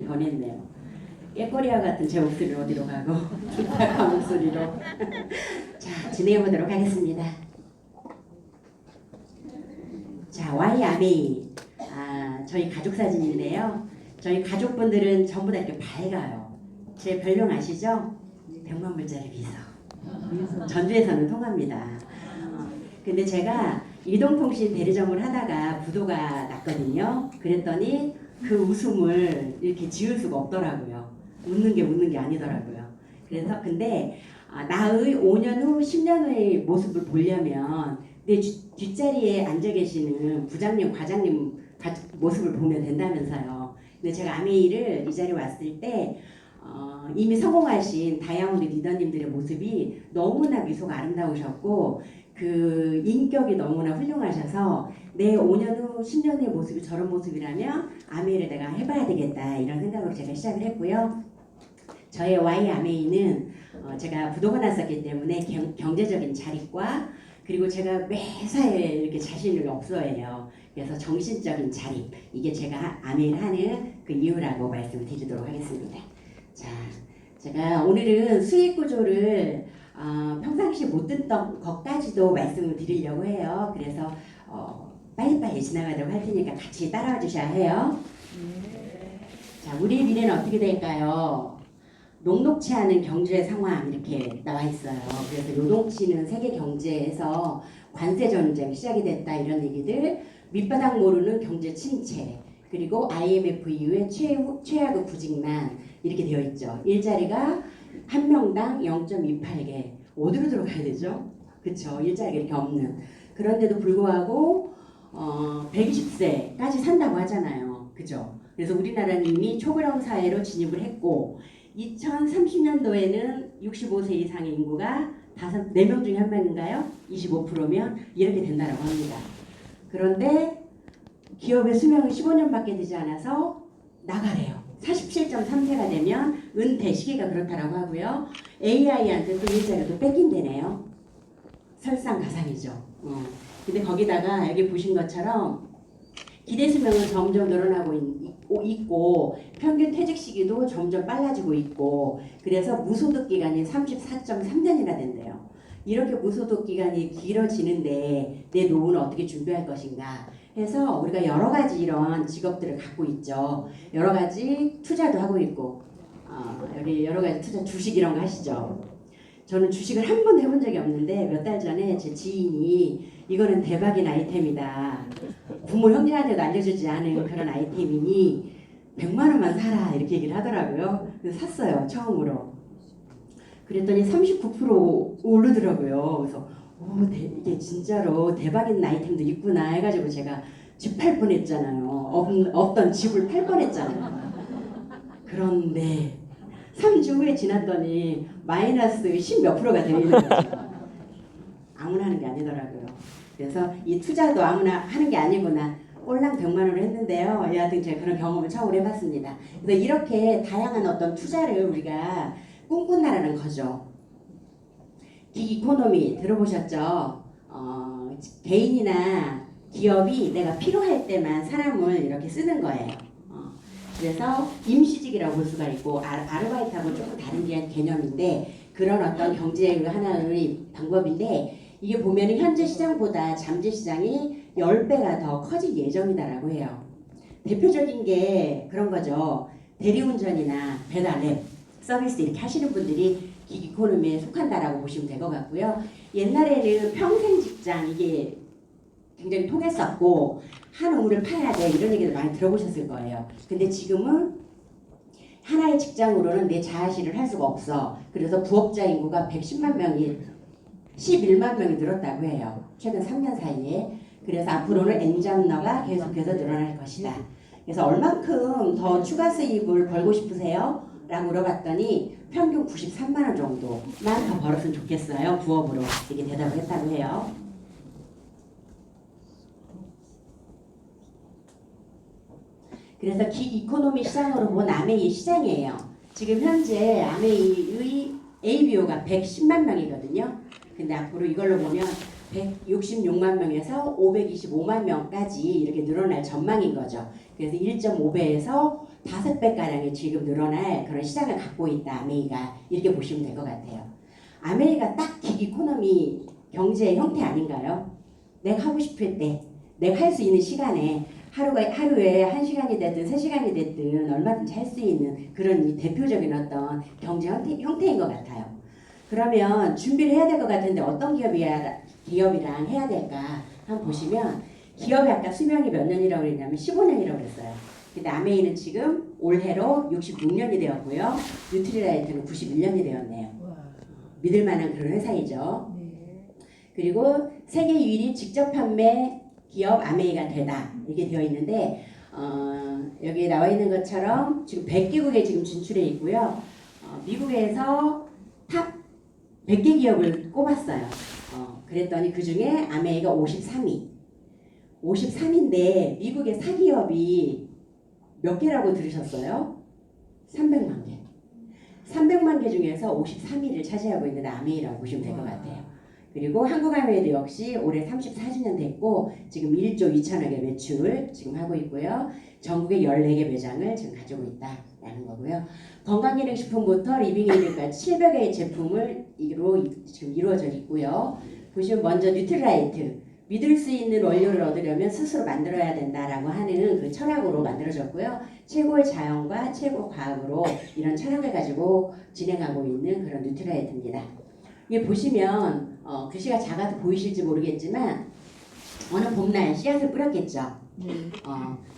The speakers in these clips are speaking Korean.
변했네요. 깨꼬리와 같은 제 목소리로 어디로 가고 탁한 목소리로 자, 진행해 보도록 하겠습니다. 자, YRA 저희 가족 사진인데요. 저희 가족분들은 전부 다 이렇게 밝아요. 제 별명 아시죠? 백만불짜리 비서. 전주에서는 통합니다. 근데 제가 이동통신 대리점을 하다가 부도가 났거든요. 그랬더니 그 웃음을 이렇게 지울 수가 없더라고요. 웃는 게 아니더라고요. 그래서 근데 나의 5년 후, 10년 후의 모습을 보려면 내 뒷자리에 앉아 계시는 부장님, 과장님 모습을 보면 된다면서요. 근데 제가 아메이를 이 자리에 왔을 때 이미 성공하신 다이아몬드 리더님들의 모습이 너무나 미소가 아름다우셨고 그 인격이 너무나 훌륭하셔서 내 5년 후, 10년 후의 모습이 저런 모습이라면 아메이를 내가 해봐야 되겠다 이런 생각으로 제가 시작을 했고요. 저의 Y 아메이는 제가 부도가 났었기 때문에 경제적인 자립과 그리고 제가 매사에 이렇게 자신을 없어해요. 그래서 정신적인 자립 이게 제가 아메이를 하는 그 이유라고 말씀드리도록 하겠습니다. 자, 제가 오늘은 수익 구조를 평상시 못 듣던 것까지도 말씀을 드리려고 해요. 그래서 빨리빨리 지나가도록 할 테니까 같이 따라와 주셔야 해요. 자, 우리의 미래는 어떻게 될까요? 녹록치 않은 경제 상황 이렇게 나와 있어요. 그래서 요동치는 세계 경제에서 관세 전쟁 시작이 됐다 이런 얘기들, 밑바닥 모르는 경제 침체, 그리고 IMF 이후에 최악의 부직난 이렇게 되어 있죠. 일자리가 한 명당 0.28개. 어디로 들어가야 되죠? 그쵸? 일자리가 이렇게 없는. 그런데도 불구하고 120세까지 산다고 하잖아요. 그죠? 그래서 우리나라는 이미 초고령 사회로 진입을 했고 2030년도에는 65세 이상의 인구가 4명 중에 1명인가요? 25%면 이렇게 된다고 합니다. 그런데 기업의 수명은 15년밖에 되지 않아서 나가래요. 47.3세가 되면 은퇴 시기가 그렇다라고 하고요. AI한테 또 일자리를 또 뺏긴대네요. 설상가상이죠. 근데 거기다가 여기 보신 것처럼 기대 수명은 점점 늘어나고 있고 평균 퇴직 시기도 점점 빨라지고 있고 그래서 무소득 기간이 34.3년이나 된대요. 이렇게 무소득 기간이 길어지는데 내 노후는 어떻게 준비할 것인가 해서 우리가 여러 가지 이런 직업들을 갖고 있죠. 여러 가지 투자도 하고 있고 여기 여러 가지 투자 주식 이런 거 하시죠. 저는 주식을 한 번도 해본 적이 없는데 몇 달 전에 제 지인이 이거는 대박인 아이템이다. 부모 형제한테도 알려주지 않은 그런 아이템이니 100만 원만 사라 이렇게 얘기를 하더라고요. 그래서 샀어요. 처음으로. 그랬더니 39% 오르더라고요. 그래서 이게 진짜로 대박인 아이템도 있구나 해가지고 제가 집 팔 뻔했잖아요. 없던 집을 팔 뻔했잖아요. 그런데 3주 후에 지났더니 마이너스 10몇 프로가 되어 있는 거죠. 아무나 하는 게 아니더라고요. 그래서 이 투자도 아무나 하는 게 아니구나. 꼴랑 100만 원을 했는데요. 여하튼 제가 그런 경험을 처음으로 해봤습니다. 그래서 이렇게 다양한 어떤 투자를 우리가 꿈꾼다라는 거죠. 기이코노미 들어보셨죠? 개인이나 기업이 내가 필요할 때만 사람을 이렇게 쓰는 거예요. 그래서 임시직이라고 볼 수가 있고 아르바이트하고 조금 다른 개념인데 그런 어떤 경제의 하나의 방법인데 이게 보면은 현재 시장보다 잠재 시장이 10배가 더 커질 예정이다라고 해요. 대표적인 게 그런 거죠. 대리운전이나 배달앱 서비스 이렇게 하시는 분들이 기이코노미에 속한다라고 보시면 될 것 같고요. 옛날에는 평생 직장 이게 굉장히 통했었고 한 우물을 파야 돼 이런 얘기를 많이 들어보셨을 거예요. 근데 지금은 하나의 직장으로는 내 자아실을 할 수가 없어. 그래서 부업자 인구가 110만 명이 11만 명이 늘었다고 해요. 최근 3년 사이에. 그래서 앞으로는 엔잡러가 계속해서 늘어날 것이다. 그래서 얼만큼 더 추가 수입을 벌고 싶으세요? 라고 물어봤더니 평균 93만 원 정도만 더 벌었으면 좋겠어요. 부업으로. 이렇게 대답을 했다고 해요. 그래서 기이코노미 시장으로 본 아메이 시장이에요. 지금 현재 아메이의 ABO가 110만 명이거든요. 근데 앞으로 이걸로 보면 166만 명에서 525만 명까지 이렇게 늘어날 전망인 거죠. 그래서 1.5배에서 5배가량이 지금 늘어날 그런 시장을 갖고 있다. 아메이가 이렇게 보시면 될 것 같아요. 아메이가 딱 기기코노미 경제의 형태 아닌가요? 내가 하고 싶을 때, 내가 할 수 있는 시간에 하루에 1시간이 됐든 3시간이 됐든 얼마든지 할 수 있는 그런 이 대표적인 어떤 경제 형태인 것 같아요. 그러면 준비를 해야 될 것 같은데 어떤 기업이랑 해야 될까 한번 보시면 기업이 아까 수명이 몇 년이라고 그랬냐면 15년이라고 그랬어요. 근데 아메이는 지금 올해로 66년이 되었고요. 뉴트리라이트는 91년이 되었네요. 믿을 만한 그런 회사이죠. 그리고 세계 유일이 직접 판매 기업 아메이가 되다 이렇게 되어 있는데 여기 나와 있는 것처럼 지금 100개국에 지금 진출해 있고요. 미국에서 탑 100개 기업을 꼽았어요. 그랬더니 그 중에 아메이가 53위. 53인데 미국의 사기업이 몇 개라고 들으셨어요? 300만 개. 300만 개 중에서 53위를 차지하고 있는 아메이라고 보시면 될 것 같아요. 그리고 한국아메이도 역시 올해 34주년 됐고 지금 1조 2천억의 매출 지금 하고 있고요. 전국에 14개 매장을 지금 가지고 있다라는 거고요. 건강기능식품부터 리빙에이드까지 700개의 제품을 지금 이루어져 있고요. 보시면 먼저 뉴트리라이트. 믿을 수 있는 원료를 얻으려면 스스로 만들어야 된다라고 하는 그 철학으로 만들어졌고요. 최고의 자연과 최고 과학으로 이런 철학을 가지고 진행하고 있는 그런 뉴트리라이트입니다. 여기 보시면 글씨가 작아서 보이실지 모르겠지만 어느 봄날 씨앗을 뿌렸겠죠.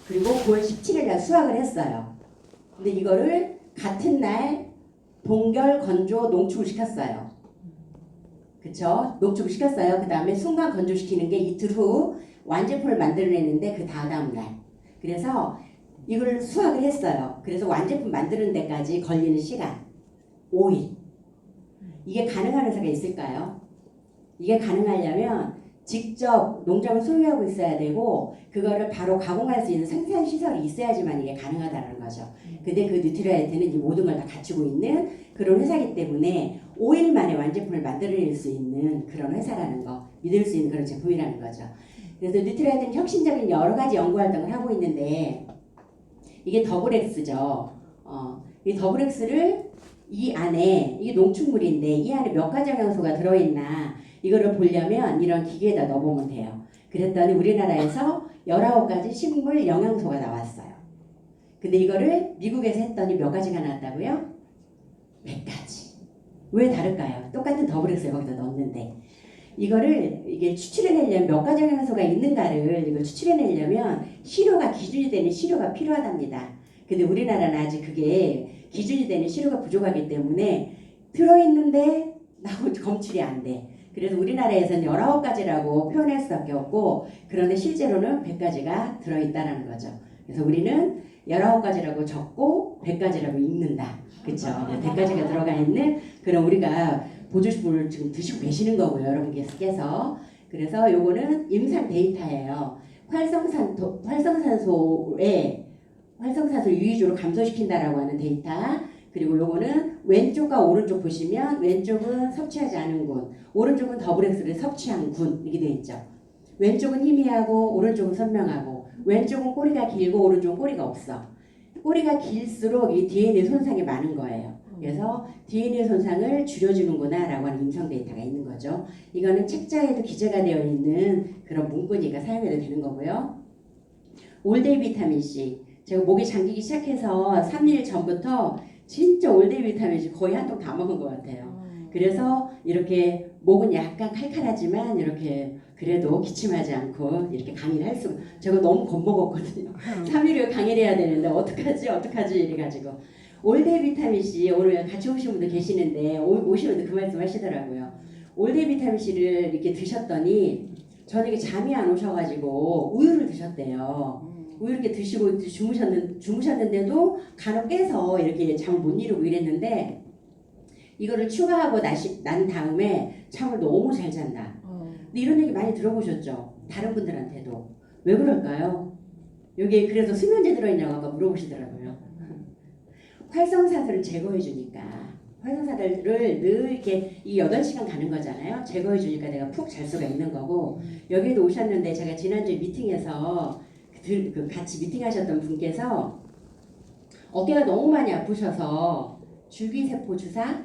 그리고 9월 17일 날 수확을 했어요. 근데 이거를 같은 날 동결, 건조, 농축을 시켰어요. 그쵸? 농축을 시켰어요. 그 다음에 순간 건조시키는 게 이틀 후 완제품을 만들어냈는데 그 다음 날. 그래서 이걸 수확을 했어요. 그래서 완제품 만드는 데까지 걸리는 시간 5일. 이게 가능한 회사가 있을까요? 이게 가능하려면 직접 농장을 소유하고 있어야 되고 그거를 바로 가공할 수 있는 생산 시설이 있어야지만 이게 가능하다는 거죠. 근데 그 뉴트리라이트는 이 모든 걸 다 갖추고 있는 그런 회사이기 때문에 5일 만에 완제품을 만들어낼 수 있는 그런 회사라는 거, 믿을 수 있는 그런 제품이라는 거죠. 그래서 뉴트리라이트는 혁신적인 여러 가지 연구 활동을 하고 있는데 이게 더블엑스죠. 이 더블엑스를 이 안에 이게 농축물인데 이 안에 몇 가지 영양소가 들어있나 이거를 보려면 이런 기계에다 넣어보면 돼요. 그랬더니 우리나라에서 19가지 식물 영양소가 나왔어요. 근데 이거를 미국에서 했더니 몇 가지가 나왔다고요? 100가지. 왜 다를까요? 똑같은 더블엑스를 거기다 넣었는데 이게 추출해내려면 몇 가지 영양소가 있는가를 이걸 추출해내려면 시료가 기준이 되는 시료가 필요하답니다. 근데 우리나라는 아직 그게 기준이 되는 시료가 부족하기 때문에 들어있는데 나하고 검출이 안 돼. 그래서 우리나라에서는 19가지라고 표현할 수밖에 없고 그런데 실제로는 100가지가 들어있다는 거죠. 그래서 우리는 19가지라고 적고 100가지라고 읽는다. 그쵸? 100가지가 들어가 있는 그런 우리가 보조식품을 지금 드시고 계시는 거고요. 여러분께서. 그래서 요거는 임상 데이터예요. 활성산소를 유의적으로 감소시킨다라고 하는 데이터. 그리고 요거는 왼쪽과 오른쪽 보시면 왼쪽은 섭취하지 않은 군, 오른쪽은 더블엑스를 섭취한 군 이렇게 되어 있죠. 왼쪽은 희미하고 오른쪽은 선명하고 왼쪽은 꼬리가 길고 오른쪽은 꼬리가 없어. 꼬리가 길수록 이 DNA 손상이 많은 거예요. 그래서 DNA 손상을 줄여주는구나 라고 하는 임상 데이터가 있는 거죠. 이거는 책자에도 기재가 되어 있는 그런 문구니까 사용해도 되는 거고요. 올데이 비타민C. 제가 목이 잠기기 시작해서 3일 전부터 진짜 올데이 비타민C 거의 한 통 다 먹은 것 같아요. 그래서 이렇게 목은 약간 칼칼하지만 이렇게 그래도 기침하지 않고 이렇게 강의를 할 수. 제가 너무 겁먹었거든요. 3일을 강의를 해야 되는데 어떡하지 이래가지고. 올데이 비타민C 오늘 같이 오신 분들 계시는데 오시는 분들 그 말씀 하시더라고요. 올데이 비타민C를 이렇게 드셨더니 저녁에 잠이 안 오셔가지고 우유를 드셨대요. 우유 이렇게 드시고 주무셨는데도 간혹 깨서 이렇게 잠을 못 이루고 이랬는데 이거를 추가하고 난 다음에 잠을 너무 잘 잔다. 근데 이런 얘기 많이 들어보셨죠? 다른 분들한테도. 왜 그럴까요? 여기에 그래서 수면제 들어있냐고 아까 물어보시더라고요. 활성산소를 제거해 주니까 활성산들을 늘 이렇게 이 8시간 가는 거잖아요. 제거해 주니까 내가 푹 잘 수가 있는 거고 여기도 오셨는데 제가 지난주에 미팅에서 같이 미팅하셨던 분께서 어깨가 너무 많이 아프셔서 줄기세포 주사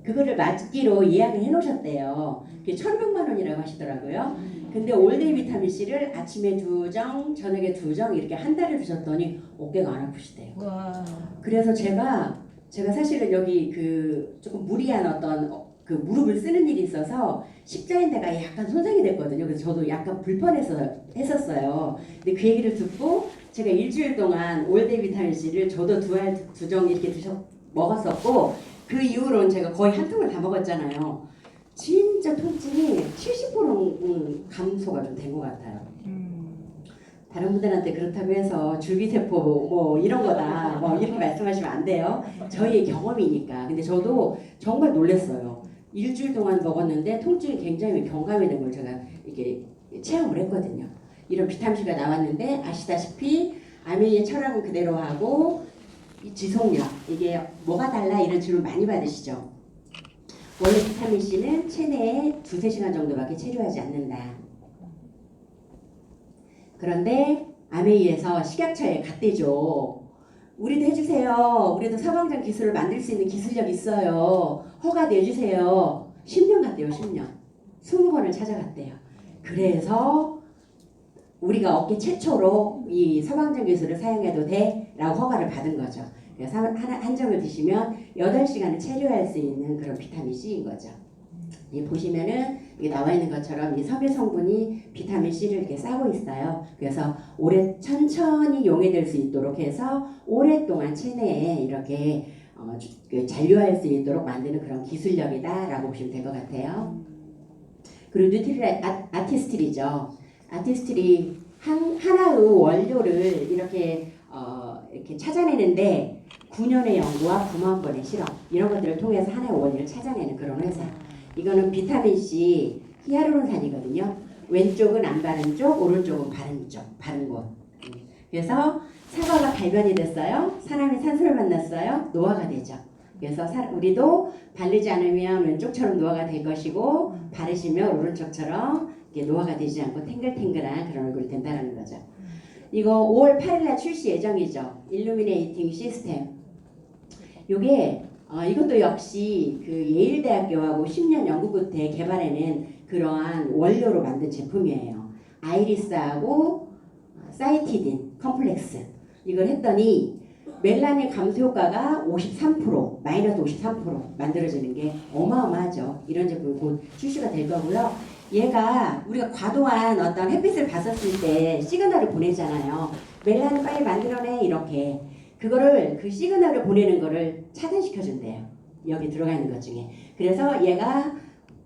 그거를 맞기로 예약을 해놓으셨대요. 그게 1,100만 원이라고 하시더라고요. 근데 올데이 비타민 C를 아침에 2정, 저녁에 2정 이렇게 한 달을 드셨더니 어깨가 안 아프시대요. 와. 그래서 제가 사실은 여기 조금 무리한 어떤 그 무릎을 쓰는 일이 있어서 십자인대가 약간 손상이 됐거든요. 그래서 저도 약간 했었어요. 근데 그 얘기를 듣고 제가 일주일 동안 올데이 비타민 C를 저도 2정 이렇게 먹었었고 그 이후로는 제가 거의 한 통을 다 먹었잖아요. 진짜 통증이 70% 감소가 좀 된 것 같아요. 다른 분들한테 그렇다고 해서 줄기세포 뭐 이런 거다 뭐 이렇게 말씀하시면 안 돼요. 저희의 경험이니까. 근데 저도 정말 놀랐어요. 일주일 동안 먹었는데 통증이 굉장히 경감이 된 걸 제가 이렇게 체험을 했거든요. 이런 비타민C가 나왔는데 아시다시피 아메이의 철학은 그대로 하고 이 지속력 이게 뭐가 달라 이런 질문 많이 받으시죠. 원래 비타민C는 체내에 2-3시간 정도밖에 체류하지 않는다. 그런데 아메이에서 식약처에 갔대죠. 우리도 해주세요. 우리도 서방장 기술을 만들 수 있는 기술력 있어요. 허가 내주세요. 10년 갔대요. 10년. 20번을 찾아갔대요. 그래서 우리가 업계 최초로 이 서방장 기술을 사용해도 돼? 라고 허가를 받은 거죠. 그래서 한 정을 드시면 8시간을 체류할 수 있는 그런 비타민 C인 거죠. 보시면은 이게 나와 있는 것처럼 이 섬유 성분이 비타민 C를 이렇게 싸고 있어요. 그래서 천천히 용해될 수 있도록 해서 오랫동안 체내에 이렇게 잔류할 수 있도록 만드는 그런 기술력이다라고 보시면 될 것 같아요. 그리고 뉴트리 아티스트리죠. 아티스트리 하나의 원료를 이렇게 찾아내는데 9년의 연구와 9만 번의 실험 이런 것들을 통해서 하나의 원료를 찾아내는 그런 회사. 이거는 비타민 C 히알루론산이거든요. 왼쪽은 안 바른 쪽, 오른쪽은 바른 곳. 그래서 사과가 발견이 됐어요. 사람이 산소를 만났어요. 노화가 되죠. 그래서 우리도 바르지 않으면 왼쪽처럼 노화가 될 것이고 바르시면 오른쪽처럼 이게 노화가 되지 않고 탱글탱글한 그런 얼굴이 된다는 거죠. 이거 5월 8일날 출시 예정이죠. 일루미네이팅 시스템. 요게 이것도 역시 그 예일대학교하고 10년 연구 끝에 개발해낸 그러한 원료로 만든 제품이에요. 아이리스하고 사이티딘 컴플렉스 이걸 했더니 멜라닌 감소 효과가 53% 마이너스 53% 만들어지는 게 어마어마하죠. 이런 제품이 곧 출시가 될 거고요. 얘가 우리가 과도한 어떤 햇빛을 받았을 때 시그널을 보내잖아요. 멜라닌 빨리 만들어내 이렇게. 그거를 그 시그널을 보내는 거를 차단시켜 준대요. 여기 들어가 있는 것 중에. 그래서 얘가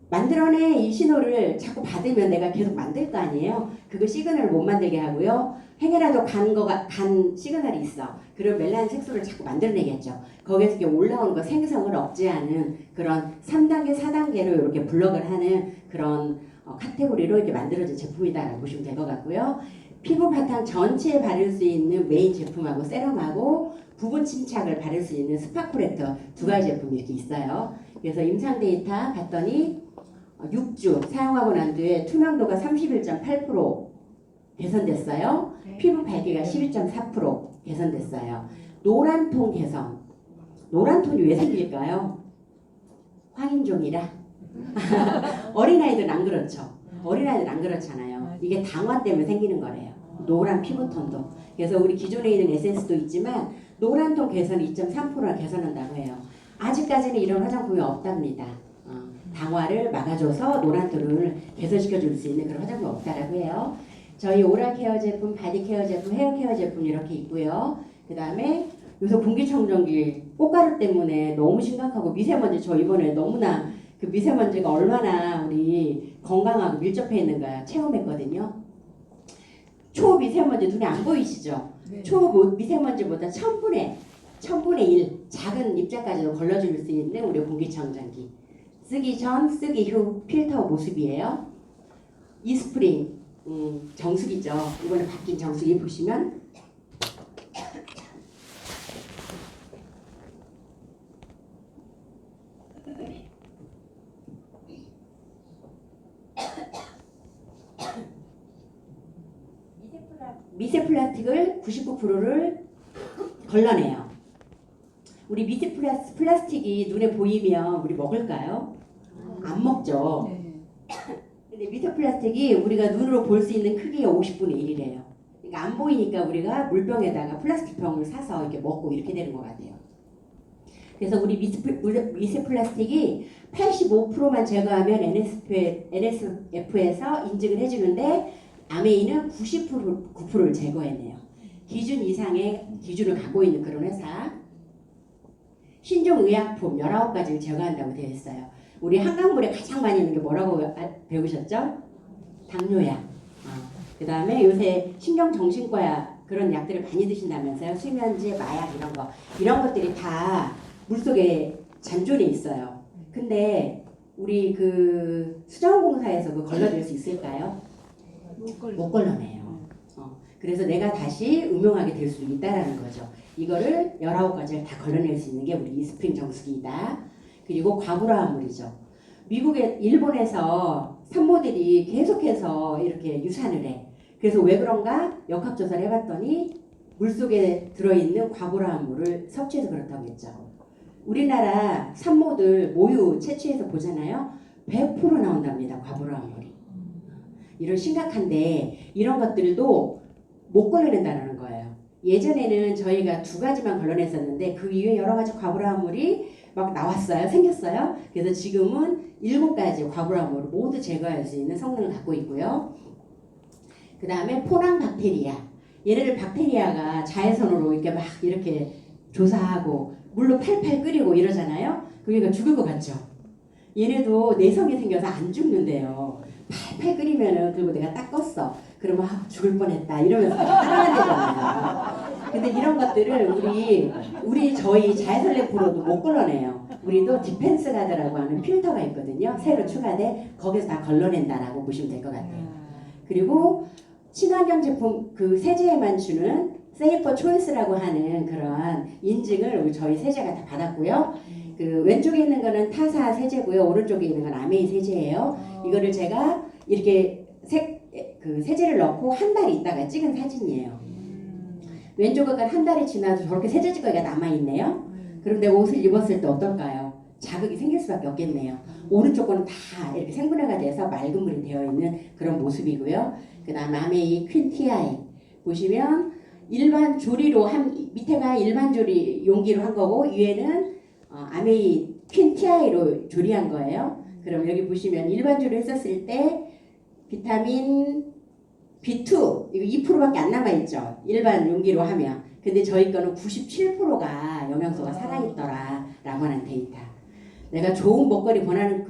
만들어내 이 신호를 자꾸 받으면 내가 계속 만들 거 아니에요. 그거 시그널을 못 만들게 하고요. 행여라도 간 시그널이 있어. 그럼 멜라닌 색소를 자꾸 만들어내겠죠. 거기에서 이렇게 올라오는 거 생성을 억제하는 그런 3단계, 4단계로 이렇게 블럭을 하는 그런 카테고리로 이렇게 만들어진 제품이다라고 보시면 될 것 같고요. 피부 바탕 전체에 바를 수 있는 메인 제품하고 세럼하고 부분 침착을 바를 수 있는 스파 코렉터 2가지 제품이 이렇게 있어요. 그래서 임상 데이터 봤더니 6주 사용하고 난 뒤에 투명도가 31.8% 개선됐어요. 피부 밝기가 12.4% 개선됐어요. 노란톤 개선. 노란톤이 왜 생길까요? 황인종이라. 어린아이들은 안 그렇죠. 어린아이들은 안 그렇잖아요. 이게 당화 때문에 생기는 거래요. 노란 피부톤도. 그래서 우리 기존에 있는 에센스도 있지만 노란톤 개선이 2.3%나 개선한다고 해요. 아직까지는 이런 화장품이 없답니다. 당화를 막아줘서 노란톤을 개선시켜 줄 수 있는 그런 화장품이 없다라고 해요. 저희 오랄 케어 제품, 바디 케어 제품, 헤어 케어 제품 이렇게 있고요. 그 다음에 요새 공기청정기 꽃가루 때문에 너무 심각하고 미세먼지 저 이번에 너무나 그 미세먼지가 얼마나 우리 건강하고 밀접해 있는가 체험했거든요. 초미세먼지 눈에 안 보이시죠? 네. 초미세먼지보다 1000분의 1 작은 입자까지도 걸러줄 수 있는 우리 공기청정기. 쓰기 전, 쓰기 후 필터 모습이에요. 이스프링 정수기죠. 이번에 바뀐 정수기 보시면 미세 플라스틱을 99%를 걸러내요. 우리 미세 플라스틱이 눈에 보이면 우리 먹을까요? 안 먹죠. 근데 미세 플라스틱이 우리가 눈으로 볼 수 있는 크기가 50분의 1이래요. 그러니까 안 보이니까 우리가 물병에다가 플라스틱 병을 사서 이렇게 먹고 이렇게 되는 것 같아요. 그래서 우리 미세 플라스틱이 85%만 제거하면 NSF에서 인증을 해주는데 아메이는 99%를 제거해내요. 기준 이상의 기준을 갖고 있는 그런 회사. 신종의약품 19가지를 제거한다고 되어 있어요. 우리 한강물에 가장 많이 있는 게 뭐라고 배우셨죠? 당뇨약. 그 다음에 요새 신경정신과 그런 약들을 많이 드신다면서요. 수면제, 마약 이런 것들이 다 물속에 잔존이 있어요. 근데 우리 그 수자원공사에서 그 걸러낼 수 있을까요? 못 걸러내요. 그래서 내가 다시 음용하게 될 수도 있다라는 거죠. 이거를 19가지를 다 걸러낼 수 있는 게 우리 이스프링 정수기이다. 그리고 과부라한 물이죠. 일본에서 산모들이 계속해서 이렇게 유산을 해. 그래서 왜 그런가 역학조사를 해봤더니 물속에 들어있는 과부라한 물을 섭취해서 그렇다고 했죠. 우리나라 산모들 모유 채취해서 보잖아요. 100% 나온답니다. 과부라한 물이. 이런 심각한데 이런 것들도 못 걸러낸다는 거예요. 예전에는 저희가 2가지만 걸러냈었는데 그 이후에 여러 가지 과부라한 물이 막 나왔어요. 생겼어요. 그래서 지금은 7가지 과부라한 물을 모두 제거할 수 있는 성능을 갖고 있고요. 그 다음에 포난 박테리아. 얘네들 박테리아가 자외선으로 이렇게 막 이렇게 조사하고 물로 팔팔 끓이고 이러잖아요. 그러니까 죽을 것 같죠. 얘네도 내성이 생겨서 안 죽는데요. 팔팔 끓이면은 그리고 내가 딱 껐어. 그러면 죽을 뻔했다 이러면서 따라간대잖아요. 근데 이런 것들을 저희 자외선램프로도 못 걸러내요. 우리도 디펜스 가드라고 하는 필터가 있거든요. 새로 추가돼 거기서 다 걸러낸다라고 보시면 될 것 같아요. 그리고 친환경 제품 그 세제에만 주는 세이퍼 초이스라고 하는 그런 인증을 저희 세제가 다 받았고요. 그 왼쪽에 있는 거는 타사 세제고요. 오른쪽에 있는 건 아메이 세제예요. 이거를 제가 이렇게 그 세제를 넣고 한 달 있다가 찍은 사진이에요. 왼쪽은 한 달이 지나도 저렇게 세제 찌꺼기가 남아있네요. 그럼 내가 옷을 입었을 때 어떨까요? 자극이 생길 수밖에 없겠네요. 오른쪽 거는 다 이렇게 생분해가 돼서 맑은 물이 되어 있는 그런 모습이고요. 그 다음 아메이 퀸티아이 보시면 일반 조리로 밑에가 일반 조리 용기로 한 거고 위에는 아메이 퀸티아이로 조리한 거예요. 그럼 여기 보시면 일반 조리 했었을 때 비타민 B2 이거 2%밖에 안 남아있죠. 일반 용기로 하면. 근데 저희 거는 97%가 영양소가 살아있더라 라고 하는 데이터. 내가 좋은 먹거리 권하는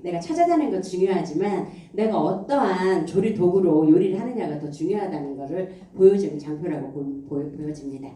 내가 찾아다니는 건 중요하지만 내가 어떠한 조리 도구로 요리를 하느냐가 더 중요하다는 것을 보여주는 장표라고 보여집니다.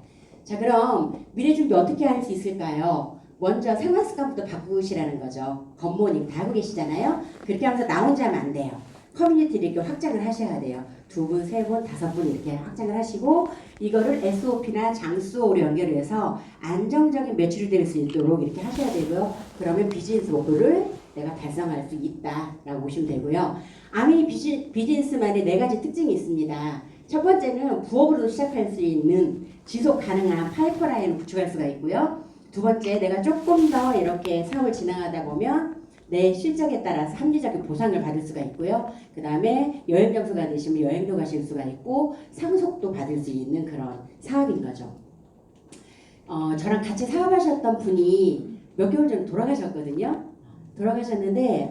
자, 그럼 미래 준비 어떻게 할 수 있을까요? 먼저 생활 습관부터 바꾸시라는 거죠. 겉모닝 다 하고 계시잖아요. 그렇게 하면서 나 혼자 하면 안 돼요. 커뮤니티를 이렇게 확장을 하셔야 돼요. 2분, 3분, 5분 이렇게 확장을 하시고 이거를 SOP나 장수호로 연결해서 안정적인 매출이 될 수 있도록 이렇게 하셔야 되고요. 그러면 비즈니스 목표를 내가 달성할 수 있다라고 보시면 되고요. 아메이 비즈니스만의 4가지 특징이 있습니다. 첫 번째는 부업으로도 시작할 수 있는 지속 가능한 파이프라인을 구축할 수가 있고요. 두 번째, 내가 조금 더 이렇게 사업을 진행하다 보면 내 실적에 따라서 합리적인 보상을 받을 수가 있고요. 그 다음에 여행장소가 되시면 여행도 가실 수가 있고 상속도 받을 수 있는 그런 사업인 거죠. 저랑 같이 사업하셨던 분이 몇 개월 전에 돌아가셨거든요. 돌아가셨는데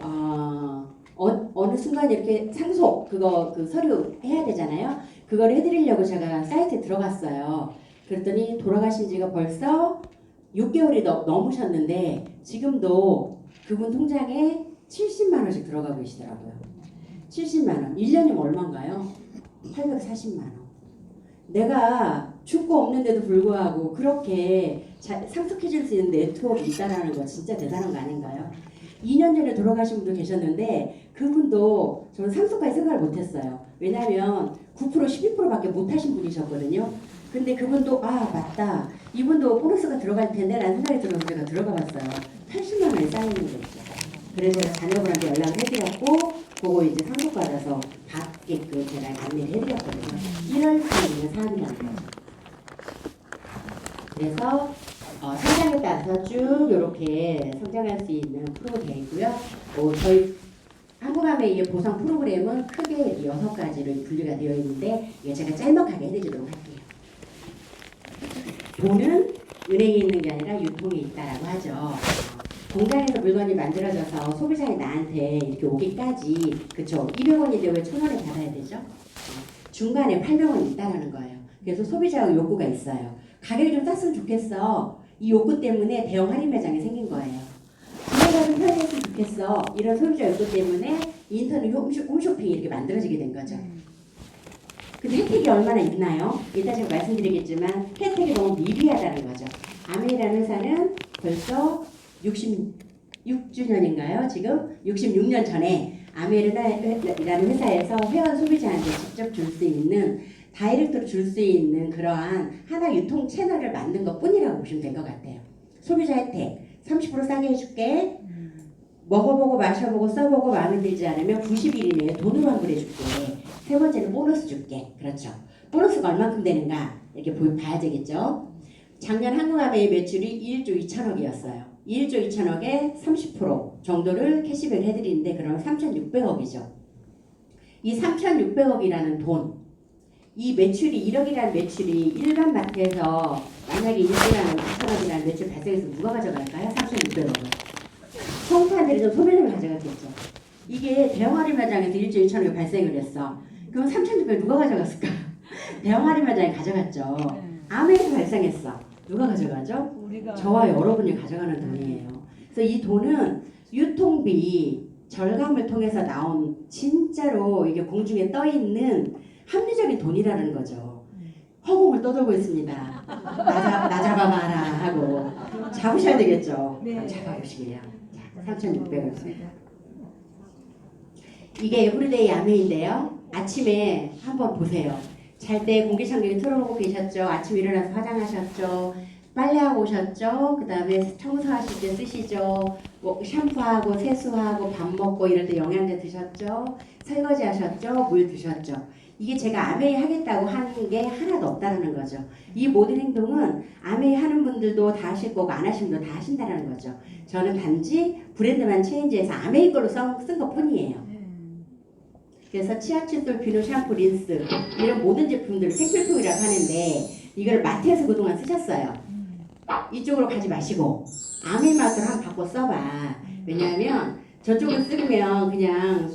어느 순간 이렇게 상속 그 서류 해야 되잖아요. 그걸 해드리려고 제가 사이트에 들어갔어요. 그랬더니 돌아가신 지가 벌써 6개월이 넘으셨는데 지금도 그분 통장에 70만 원씩 들어가고 계시더라고요. 70만 원. 1년이면 얼마인가요? 840만 원. 내가 죽고 없는데도 불구하고 그렇게 상속해 줄 수 있는 네트워크가 있다는 거 진짜 대단한 거 아닌가요? 2년 전에 돌아가신 분도 계셨는데 그분도 저는 상속까지 생각을 못했어요. 왜냐하면 9% 12%밖에 못하신 분이셨거든요. 근데 그분도 맞다. 이분도 보너스가 들어갈 텐데 라는 생각이 들어서 제가 들어가 봤어요. 80만 원이 쌓이는 거 있죠. 그래서 자녀분한테 연락을 해드렸고 그거 이제 상속받아서 받게끔 제가 안내를 해드렸거든요. 1월쯤에 있는 사업이라는 거죠. 그래서 성장에 따라서 쭉 이렇게 성장할 수 있는 프로가 되어 있고요. 저희 한국아메이의 보상 프로그램은 크게 6가지로 분류가 되어 있는데 이거 제가 짤막하게 해드리도록 할게요. 돈은 은행에 있는 게 아니라 유통에 있다라고 하죠. 공장에서 물건이 만들어져서 소비자의 나한테 이렇게 오기까지 그쵸? 200원인데 왜 1000원에 받아야 되죠? 중간에 800원이 있다라는 거예요. 그래서 소비자 욕구가 있어요. 가격이 좀 쌌으면 좋겠어. 이 욕구 때문에 대형 할인 매장이 생긴 거예요. 구매가 좀 편리했으면 좋겠어. 이런 소비자 욕구 때문에 인터넷 홈쇼핑이 이렇게 만들어지게 된 거죠. 근데 혜택이 얼마나 있나요? 이따 제가 말씀드리겠지만 혜택이 너무 미비하다는 거죠. 아메이라는 회사는 벌써 66주년인가요? 지금 66년 전에 아메이라는 회사에서 회원 소비자한테 직접 줄 수 있는 다이렉트로 줄 수 있는 그러한 하나 유통 채널을 만든 것 뿐이라고 보시면 될 것 같아요. 소비자 혜택 30% 싸게 해줄게. 먹어보고 마셔보고 써보고 마음에 들지 않으면 90일 이내에 돈으로 환불해줄게. 세 번째는 보너스 줄게. 그렇죠. 보너스가 얼만큼 되는가 이렇게 봐야 되겠죠. 작년 한국아메이 매출이 1조 2천억이었어요. 1조 2천억에 30% 정도를 캐시백을 해드리는데 그러면 3,600억이죠. 이 3,600억이라는 돈, 이 매출이 1억이라는 매출이 일반 마트에서 만약에 1조라는 2천억이라는 매출 발생해서 누가 가져갈까요? 3,600억을. 소비자들이 좀 소비자를 가져갔겠죠. 이게 대형 할인 매장에서 1조 2천억이 발생을 했어. 그럼 3,600억 누가 가져갔을까? 대형 할인 매장이 가져갔죠. 아메에서 발생했어. 누가 가져가죠? 저와 여러분이 가져가는 돈이에요. 그래서 이 돈은 유통비 절감을 통해서 나온 진짜로 이게 공중에 떠 있는 합리적인 돈이라는 거죠. 허공을 떠돌고 있습니다. 나 잡아봐라 하고 잡으셔야 되겠죠. 네. 잡아보시게요. 3,600원. 이게 에브리데이 아메인데요. 아침에 한번 보세요. 잘 때 공기청정기 틀어놓고 계셨죠. 아침 일어나서 화장하셨죠. 빨래하고 오셨죠. 그 다음에 청소하실 때 쓰시죠. 뭐 샴푸하고 세수하고 밥 먹고 이럴 때 영양제 드셨죠. 설거지 하셨죠. 물 드셨죠. 이게 제가 아메이 하겠다고 하는 게 하나도 없다는 거죠. 이 모든 행동은 아메이 하는 분들도 다 하실 거고 안 하시는 분도 다 하신다는 거죠. 저는 단지 브랜드만 체인지해서 아메이 걸로 쓴 것 뿐이에요. 그래서 치아 칫솔, 비누, 샴푸, 린스 이런 모든 제품들을 생필품이라고 하는데 이걸 마트에서 그동안 쓰셨어요. 이쪽으로 가지 마시고 아메이 맛으로 한번 바꿔 써봐. 왜냐하면 저쪽을 쓰면 그냥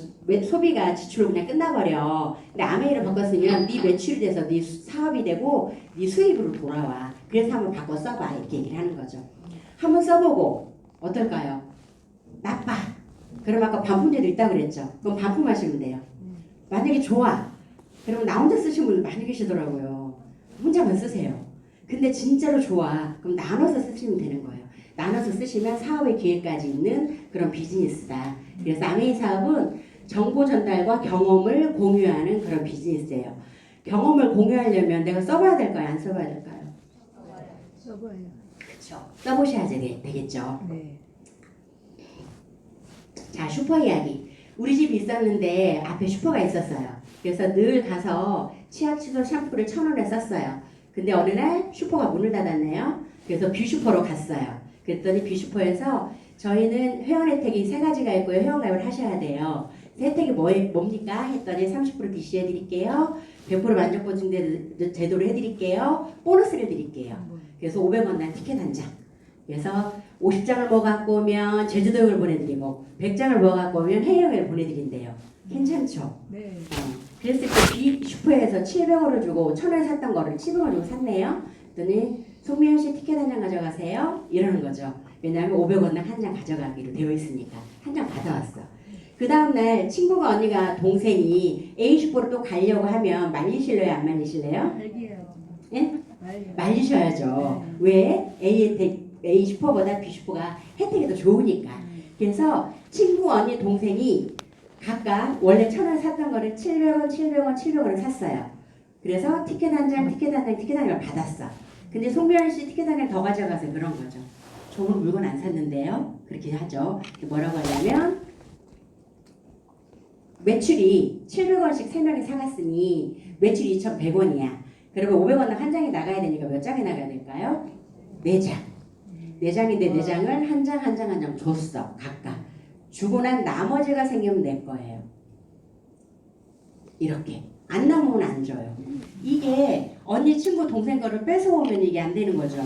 소비가 지출로 그냥 끝나버려. 근데 아메이를 바꿨으면 네 매출이 돼서 네 사업이 되고 네 수입으로 돌아와. 그래서 한번 바꿔 써봐 이렇게 얘기를 하는 거죠. 한번 써보고 어떨까요? 나빠. 그럼 아까 반품제도 있다고 그랬죠. 그럼 반품하시면 돼요. 만약에 좋아. 그러면 나 혼자 쓰시는 분들 많이 계시더라고요. 혼자만 쓰세요. 근데 진짜로 좋아. 그럼 나눠서 쓰시면 되는 거예요. 나눠서 쓰시면 사업의 기회까지 있는 그런 비즈니스다. 그래서 아메이 사업은 정보 전달과 경험을 공유하는 그런 비즈니스예요. 경험을 공유하려면 내가 써봐야 될까요? 안 써봐야 될까요? 써봐요. 그렇죠. 써보셔야 되겠죠. 네. 자, 슈퍼 이야기. 우리 집이 있었는데 앞에 슈퍼가 있었어요. 그래서 늘 가서 치아 칫솔 샴푸를 1,000원에 썼어요. 근데 어느 날 슈퍼가 문을 닫았네요. 그래서 뷰슈퍼로 갔어요. 그랬더니 뷰슈퍼에서 저희는 회원 혜택이 3가지가 있고요. 회원가입을 하셔야 돼요. 혜택이 뭡니까? 했더니 30% DC 해드릴게요. 100% 만족보증 제도를 해드릴게요. 보너스를 드릴게요. 그래서 500원 난 티켓 한 장. 그래서 50장을 뭐 갖고 오면 제주도역을 보내드리고 100장을 뭐 갖고 오면 해외여행을 보내드린대요. 괜찮죠? 네. 그랬을 때 슈퍼에서 700원을 주고 1,000원 샀던 거를 700원 주고 샀네요. 그랬더니 송미연 씨 티켓 한 장 가져가세요. 이러는 거죠. 왜냐하면 500원 한 장 가져가기로 되어 있으니까. 한 장 받아왔어. 그 다음날 친구가 언니가 동생이 A 슈퍼로 또 가려고 하면 말리실래요? 안 말리실래요? 말기예요. 예? 말기요. 말리셔야죠. 왜? A 슈퍼보다 B 슈퍼가 혜택이 더 좋으니까. 그래서 친구 언니 동생이 각각 원래 1,000원 샀던 거를 700원, 700원, 700원을 샀어요. 그래서 티켓 한 장, 티켓 한 장, 티켓 한 장을 받았어. 근데 송미연 씨 티켓 한 장 더 가져가서 그런 거죠. 좋은 물건 안 샀는데요. 그렇게 하죠. 뭐라고 하냐면 매출이 700원씩 3명이 사갔으니 매출이 2,100원이야. 그러면 500원 한 장이 나가야 되니까 몇 장이 나가야 될까요? 4장. 4장인데 4장을 한 장 한 장 한 장 줬어. 각각. 주고 난 나머지가 생기면 내 거예요. 이렇게. 안 남으면 안 줘요. 이게 언니 친구 동생 거를 뺏어오면 이게 안 되는 거죠.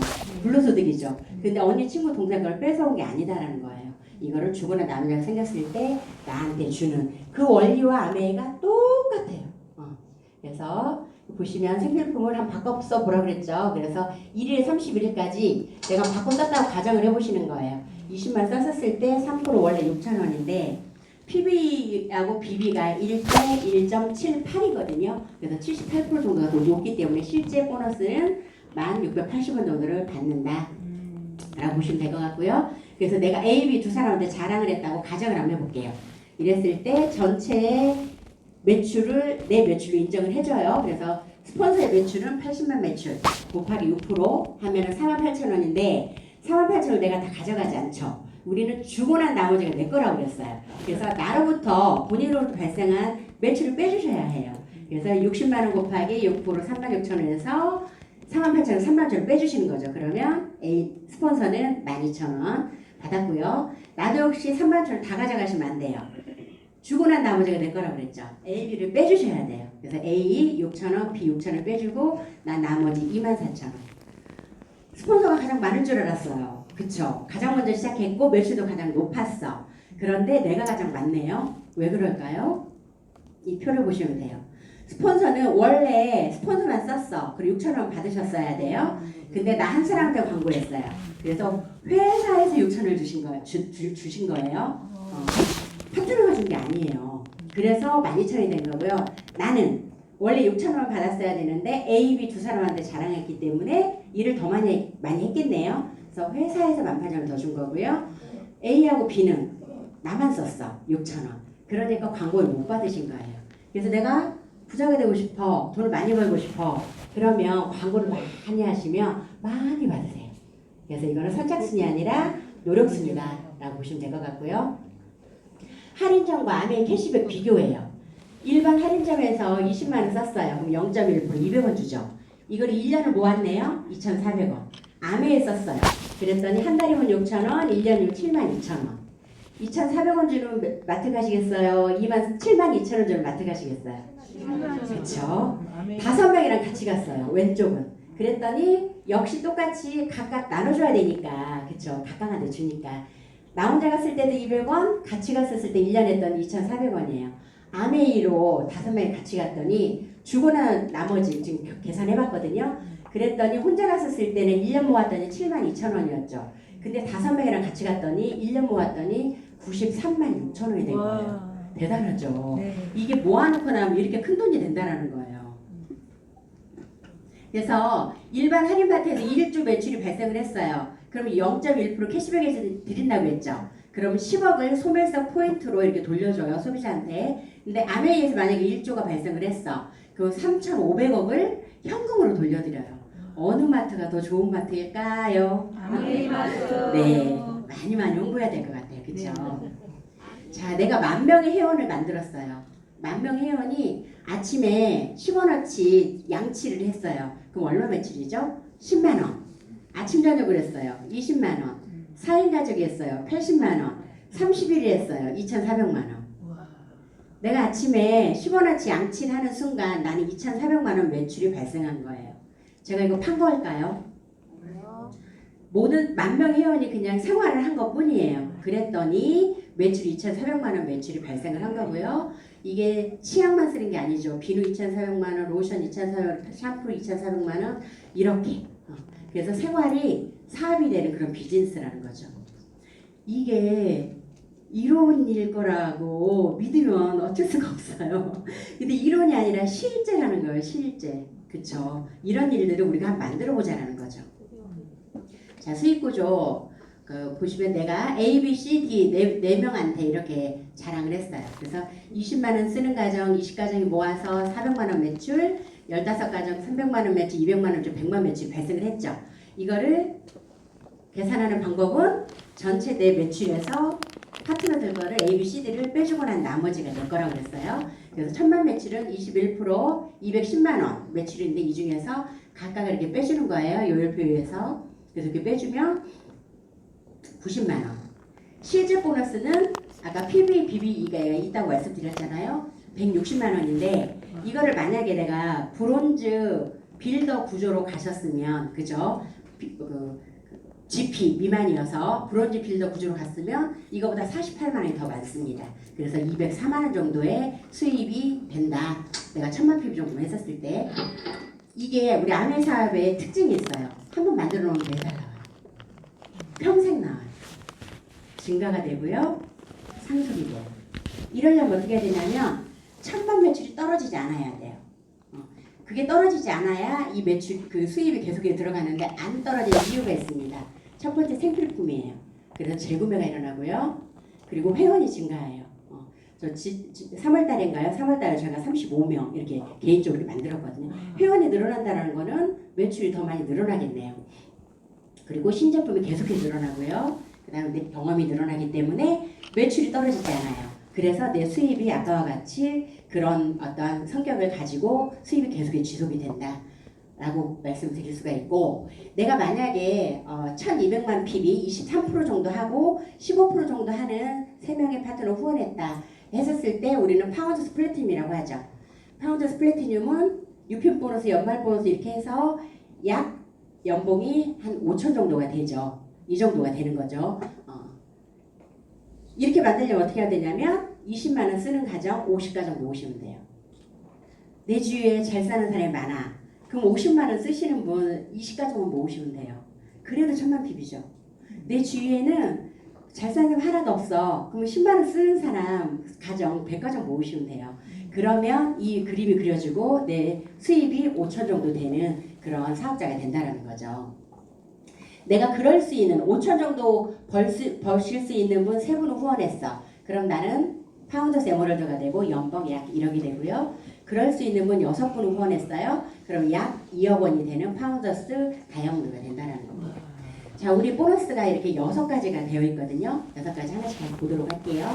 불로소득이죠. 근데 언니 친구 동생 거를 뺏어온 게 아니다라는 거예요. 이거를 주거나 남자가 생겼을 때 나한테 주는 그 원리와 아메이가 똑같아요. 그래서 보시면 생필품을 한번 바꿔 써보라 그랬죠. 그래서 1일 31일까지 내가 바꿔 썼다고 가정을 해보시는 거예요. 20만 썼을 때 3% 원래 6,000원인데 PB하고 BB가 1대 1.78이거든요. 그래서 78% 정도가 더 높기 때문에 실제 보너스는 1,680원 정도를 받는다 라고 보시면 될 것 같고요. 그래서 내가 A, B 두 사람한테 자랑을 했다고 가정을 한번 해볼게요. 이랬을 때 전체의 매출을 내 매출로 인정을 해줘요. 그래서 스폰서의 매출은 80만 매출 곱하기 6% 하면은 48,000원인데 48,000원을 내가 다 가져가지 않죠. 우리는 주고 난 나머지가 내 거라고 그랬어요. 그래서 나로부터 본인으로부터 발생한 매출을 빼주셔야 해요. 그래서 60만 원 곱하기 6% 36,000원에서 48,000원, 3만원을 빼주시는 거죠. 그러면 A 스폰서는 12,000원 받았고요. 나도 역시 3만원을 다 가져가시면 안 돼요. 주고 난 나머지가 내 거라고 그랬죠. A, B를 빼주셔야 돼요. 그래서 A 6,000원, B 6,000원 빼주고 나 나머지 24,000원. 스폰서가 가장 많을 줄 알았어요. 그쵸? 가장 먼저 시작했고 매출도 가장 높았어. 그런데 내가 가장 많네요. 왜 그럴까요? 이 표를 보시면 돼요. 스폰서는 원래 스폰서만 썼어. 그리고 6,000원 받으셨어야 돼요. 근데 나 한 사람한테 광고했어요. 그래서 회사에서 6,000원을 주신 거예요. 주신 거예요. 파트너가 준 게 아니에요. 그래서 12,000원이 된 거고요. 나는 원래 6,000원 받았어야 되는데 A, B 두 사람한테 자랑했기 때문에 일을 더 많이 했겠네요. 그래서 회사에서 18,000원 더 준 거고요. A하고 B는 나만 썼어. 6,000원. 그러니까 광고를 못 받으신 거예요. 그래서 내가 부자가 되고 싶어. 돈을 많이 벌고 싶어. 그러면 광고를 많이 하시면 많이 받으세요. 그래서 이거는 선착순이 아니라 노력순이다 라고 보시면 될 것 같고요. 할인점과 아메이 캐시백 비교해요. 일반 할인점에서 20만 원 썼어요. 그럼 0.1% 200원 주죠. 이걸 1년을 모았네요. 2,400원. 아메이에 썼어요. 그랬더니 한 달이면 6,000원, 1년이면 72,000원. 2,400원 주는 마트 가시겠어요? 72,000원 주는 마트 가시겠어요? 그렇죠. 5명이랑 같이 갔어요. 왼쪽은. 그랬더니 역시 똑같이 각각 나눠줘야 되니까 그렇죠. 각각한테 주니까 나 혼자 갔을 때도 200원, 같이 갔었을 때 1년 했더니 2,400원이에요. 아메이로 5명이 같이 갔더니 주고 난 나머지 지금 계산해봤거든요. 그랬더니 혼자 갔었을 때는 1년 모았더니 72,000원이었죠. 근데 5명이랑 같이 갔더니 1년 모았더니 936,000원이 된 거예요. 대단하죠. 네. 이게 모아놓고 나면 이렇게 큰 돈이 된다는 거예요. 그래서 일반 할인마트에서 1주 매출이 발생을 했어요. 그럼 0.1% 캐시백에서 드린다고 했죠. 그럼 10억을 소멸성 포인트로 이렇게 돌려줘요. 소비자한테. 근데 아메이에서 만약에 1조가 발생을 했어. 그 3,500억을 현금으로 돌려드려요. 어느 마트가 더 좋은 마트일까요? 아메이 마트. 네, 많이 홍보해야 될 것 같아요. 그렇죠? 네. 자, 내가 10,000명의 회원을 만들었어요. 10,000명 회원이 아침에 10원어치 양치를 했어요. 그럼 얼마 매출이죠? 10만 원. 아침 저녁을 했어요. 20만 원. 4인 가족이 했어요. 80만 원. 30일이 했어요. 2,400만 원. 내가 아침에 10원어치 양치를 하는 순간 나는 2,400만 원 매출이 발생한 거예요. 제가 이거 판 걸까요? 모든 10,000명 회원이 그냥 생활을 한 것 뿐이에요. 그랬더니 매출 2,400만 원 매출이 발생을 한 거고요. 이게 치약만 쓰는 게 아니죠. 비누 2,400만 원, 로션 2,400만 원, 샴푸 2,400만 원 이렇게. 그래서 생활이 사업이 되는 그런 비즈니스라는 거죠. 이게 이론일 거라고 믿으면 어쩔 수가 없어요. 근데 이론이 아니라 실제라는 거예요. 실제. 그쵸? 이런 일들을 우리가 한번 만들어 보자라는 거죠. 자, 수익구조 보시면 내가 A, B, C, D 네 명한테 이렇게 자랑을 했어요. 그래서 20만 원 쓰는 가정, 20가정이 모아서 400만 원 매출, 15가정 300만 원 매출, 200만 원, 100만 매출 발생을 했죠. 이거를 계산하는 방법은 전체 내 매출에서 파트너들 거를 A, B, C, D를 빼주고 난 나머지가 내 거라고 그랬어요. 그래서 천만 매출은 21% 210만 원 매출인데 이 중에서 각각 이렇게 빼주는 거예요. 요율표에서. 그래서 이렇게 빼주면 90만 원. 실제 보너스는 아까 PB, BB가 있다고 말씀드렸잖아요. 160만 원인데 이거를 만약에 내가 브론즈 빌더 구조로 가셨으면 그죠? GP 미만이어서 브론즈 빌더 구조로 갔으면 이거보다 48만 원이 더 많습니다. 그래서 204만 원 정도의 수입이 된다. 내가 1000만 PB 정도 했었을 때 이게 우리 아메 사업의 특징이 있어요. 한번 만들어 놓으면 매달 나와요. 평생 나와요. 증가가 되고요. 상승이 돼요. 이러려면 어떻게 해야 되냐면 1000만 매출이 떨어지지 않아야 돼요. 그게 떨어지지 않아야 이 매출 그 수입이 계속해 들어가는데 안 떨어지는 이유가 있습니다. 첫 번째 생필품이에요. 그래서 재구매가 일어나고요. 그리고 회원이 증가해요. 저 3월 달인가요? 3월 달에 제가 35명 이렇게 개인적으로 만들었거든요. 회원이 늘어난다는 거는 매출이 더 많이 늘어나겠네요. 그리고 신제품이 계속해서 늘어나고요. 그 다음에 내 경험이 늘어나기 때문에 매출이 떨어지지 않아요. 그래서 내 수입이 아까와 같이 그런 어떤 성격을 가지고 수입이 계속 지속이 된다 라고 말씀드릴 수가 있고, 내가 만약에 1200만 PB 23% 정도 하고 15% 정도 하는 3명의 파트너 후원했다 했었을 때 우리는 파운드스 플래티늄이라고 하죠. 파운드스 플래티늄은 유핀 보너스, 연말 보너스 이렇게 해서 약 연봉이 한 5천 정도가 되죠. 이 정도가 되는 거죠. 이렇게 만들려면 어떻게 해야 되냐면 20만 원 쓰는 가정 50가정 모으시면 돼요. 내 주위에 잘 사는 사람이 많아. 그럼 50만 원 쓰시는 분 20가정은 모으시면 돼요. 그래도 1000만 PB죠. 내 주위에는 잘 사는 사람 하나도 없어. 그러면 10만 원 쓰는 사람 가정 100가정 모으시면 돼요. 그러면 이 그림이 그려지고 내 수입이 5천 정도 되는 그런 사업자가 된다는 거죠. 내가 그럴 수 있는 5천 정도 버실 수 있는 분 3분을 후원했어. 그럼 나는 파운더스 에머럴드가 되고 연봉 약 1억이 되고요. 그럴 수 있는 분 6분을 후원했어요. 그럼 약 2억 원이 되는 파운더스 다이아몬드가 된다는 겁니다. 자, 우리 보너스가 이렇게 6가지가 되어 있거든요. 6가지 하나씩 한번 보도록 할게요.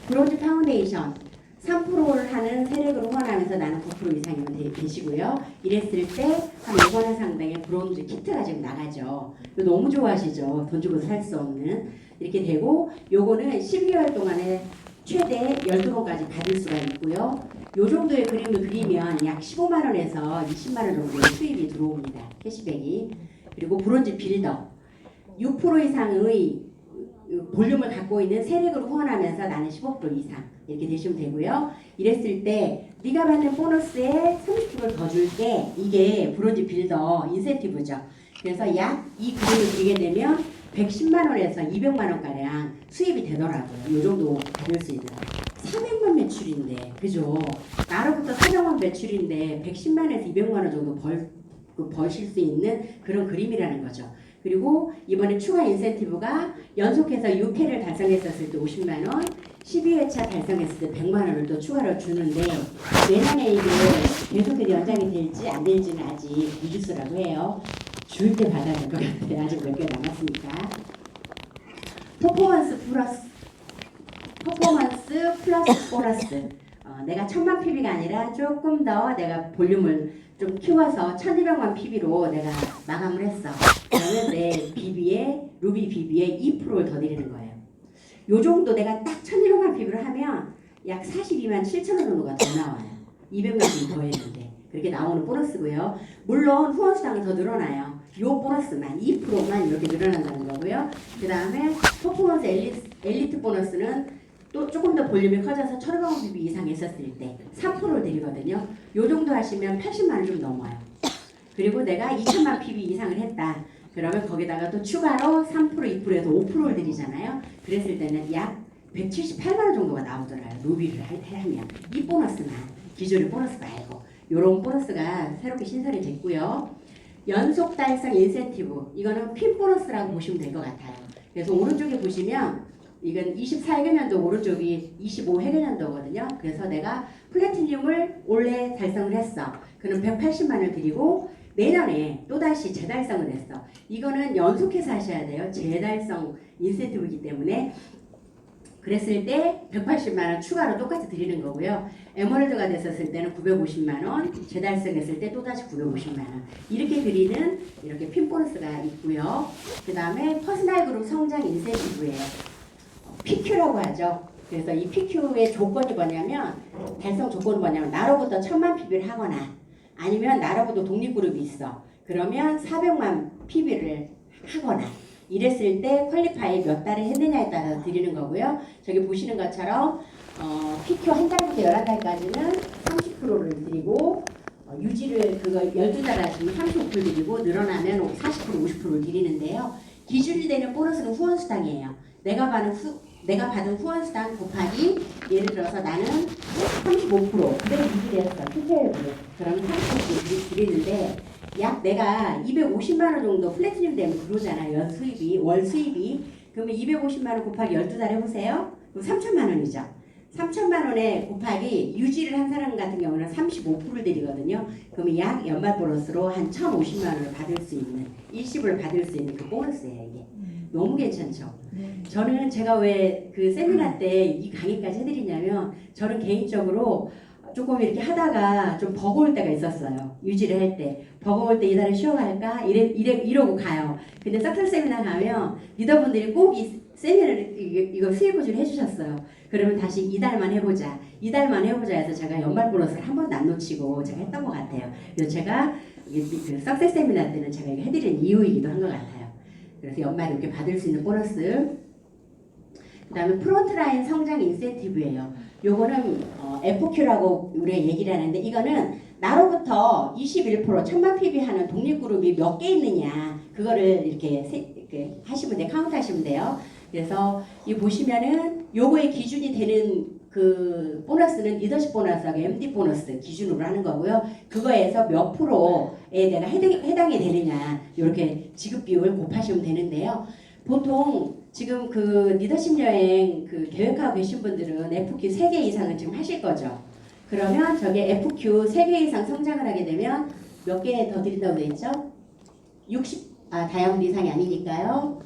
브론즈 파운데이션 3%를 하는 세력으로 후원하면서 나는 9% 이상이면 되시고요. 이랬을 때 한 5만 원 상당의 브론즈 키트가 지금 나가죠. 이거 너무 좋아하시죠? 돈 주고 살 수 없는. 이렇게 되고 요거는 12개월 동안에 최대 12번까지 받을 수가 있고요. 요 정도의 그림을 그리면 약 15만 원에서 20만 원 정도의 수입이 들어옵니다. 캐시백이. 그리고 브론즈 빌더 6% 이상의 볼륨을 갖고 있는 세력으로 후원하면서 나는 15% 이상 이렇게 되시면 되고요. 이랬을 때 네가 받는 보너스에 30%를 더 줄게. 이게 브론즈 빌더 인센티브죠. 그래서 약 이 그림을 그리게 되면 110만 원에서 200만 원가량 수입이 되더라고요. 이 정도 받을 수 있는 400만 매출인데 그죠? 나로부터 400만 매출인데 110만에서 200만 원 정도 버실 수 있는 그런 그림이라는 거죠. 그리고 이번에 추가 인센티브가 연속해서 6회를 달성했었을 때 50만 원, 12회차 달성했을 때 100만 원을 또 추가로 주는데 내년에 이게 계속해서 연장이 될지 안 될지는 아직 미지수라고 해요. 줄 때 받아야 될 것 같아요. 아직 몇 개 남았으니까. 퍼포먼스 플러스 보너스. 내가 1000만 PB가 아니라 조금 더 내가 볼륨을 좀 키워서 1200만 PB로 내가 마감을 했어. 그러면 내 BB에 루비 BB에 2%를 더 드리는 거예요. 요 정도 내가 딱 1200만 PB를 하면 약 42만 7천 원 정도가 더 나와요. 200만 PB 더 했는데 그렇게 나오는 보너스고요. 물론 후원 수당이 더 늘어나요. 요 보너스만 2%만 이렇게 늘어난다는 거고요. 그 다음에 퍼포먼스 엘리트 보너스는 또 조금 더 볼륨이 커져서 1500만 PB 이상 했었을 때 3%를 드리거든요. 요 정도 하시면 80만 원 좀 넘어요. 그리고 내가 2000만 PB 이상을 했다. 그러면 거기다가 또 추가로 3% 2%에서 5%를 드리잖아요. 그랬을 때는 약 178만 원 정도가 나오더라고요. 로비를 하면 이 보너스만 기존의 보너스 말고 요런 보너스가 새롭게 신설이 됐고요. 연속 달성 인센티브 이거는 핀 보너스라고 보시면 될 것 같아요. 그래서 오른쪽에 보시면 이건 24회계년도 오른쪽이 25회계년도거든요. 그래서 내가 플래티늄을 올해 달성을 했어. 그럼 180만을 드리고 내년에 또다시 재달성을 했어. 이거는 연속해서 하셔야 돼요. 재달성 인센티브이기 때문에. 그랬을 때 180만 원 추가로 똑같이 드리는 거고요. 에머랄드가 됐었을 때는 950만 원, 재달성했을 때 또다시 950만 원. 이렇게 드리는 이렇게 핀 보너스가 있고요. 그 다음에 퍼스널 그룹 성장 인센티브예요. PQ라고 하죠. 그래서 이 PQ의 조건이 뭐냐면, 달성 조건이 뭐냐면 나로부터 1000만 PB를 하거나 아니면 나로부터 독립그룹이 있어. 그러면 400만 PB를 하거나 이랬을 때 퀄리파이 몇 달을 했느냐에 따라서 드리는 거고요. 저기 보시는 것처럼 PQ 한 달부터 11달까지는 30%를 드리고 유지를 그거 12달 하시면 35% 드리고 늘어나면 40% 50%를 드리는데요. 기준이 되는 보너스는 후원수당이에요. 내가 받은 후원수당 곱하기 예를 들어서 나는 35% 그대로 유지를 했어. PQ를 그러면 30% 드리는데 약 내가 250만 원 정도 플래티늄 되면 그러잖아. 연 수입이 월 수입이 그러면 250만 원 곱하기 12달 해보세요. 그럼 3천만 원이죠. 3천만 원에 곱하기 유지를 한 사람 같은 경우는 35%를 드리거든요. 그러면 약 연말 보너스로 한 1,050만 원을 받을 수 있는 일시불을 받을 수 있는 그 보너스예요. 이게 너무 괜찮죠. 저는 제가 왜 그 세미나 때 이 강의까지 해드리냐면 저는 개인적으로 조금 이렇게 하다가 좀 버거울 때가 있었어요. 유지를 할 때. 버거울 때 이달에 쉬어갈까? 이러고 가요. 근데 석션 세미나 가면 리더분들이 꼭 이 세미나를 이거 수익구조를 해주셨어요. 그러면 다시 이달만 해보자. 이달만 해보자 해서 제가 연말 보너스를 한 번도 안 놓치고 제가 했던 것 같아요. 그래서 제가 그 석션 세미나 때는 제가 이거 해드린 이유이기도 한 것 같아요. 그래서 연말에 이렇게 받을 수 있는 보너스. 그 다음에 프론트라인 성장 인센티브예요. 요거는 FQ라고 우리가 얘기를 하는데 이거는 나로부터 21% 1000만 PB 하는 독립그룹이 몇 개 있느냐 그거를 이렇게 하시면 돼요. 카운트 하시면 돼요. 그래서 이 보시면은 요거의 기준이 되는 그 보너스는 리더십 보너스하고 MD 보너스 기준으로 하는 거고요. 그거에서 몇 프로에 내가 해당이 되느냐 이렇게 지급 비율 곱하시면 되는데요. 보통 지금 그 리더십 여행 그 계획하고 계신 분들은 FQ 3개 이상은 지금 하실 거죠. 그러면 저게 FQ 3개 이상 성장을 하게 되면 몇 개 더 드린다고 돼 있죠? 다이아몬드 이상이 아니니까요.